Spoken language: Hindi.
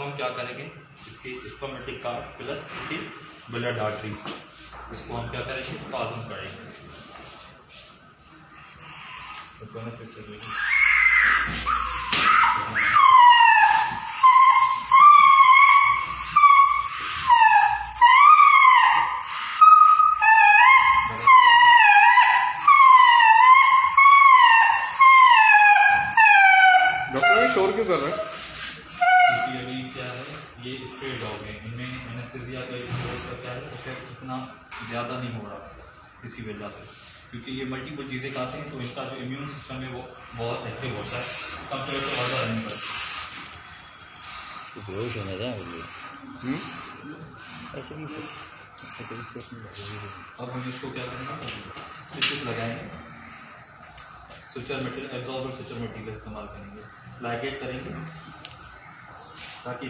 अब हम क्या करेंगे, इसकी स्टोमेटिक कार्ड प्लस इसकी ब्लड आर्टरीज, इसको हम क्या करेंगे, स्पाज़म करेंगे। डॉक्टर शोर क्यों कर रहे हैं? क्योंकि अभी क्या है, ये स्प्रे डॉग है, इनमें एनेस्थीसिया का क्या है, इफेक्ट इतना ज़्यादा नहीं हो रहा इसी वजह से, क्योंकि ये मल्टीपल चीज़ें खाते हैं तो इनका जो इम्यून सिस्टम है वो बहुत एक्टिव होता है कंपेयर टू अदर एनिमल्स। अब हम इसको क्या करेंगे, स्टिचेस लगाएंगे, suture material, absorber suture material इस्तेमाल करेंगे, लाइगेट करेंगे ताकि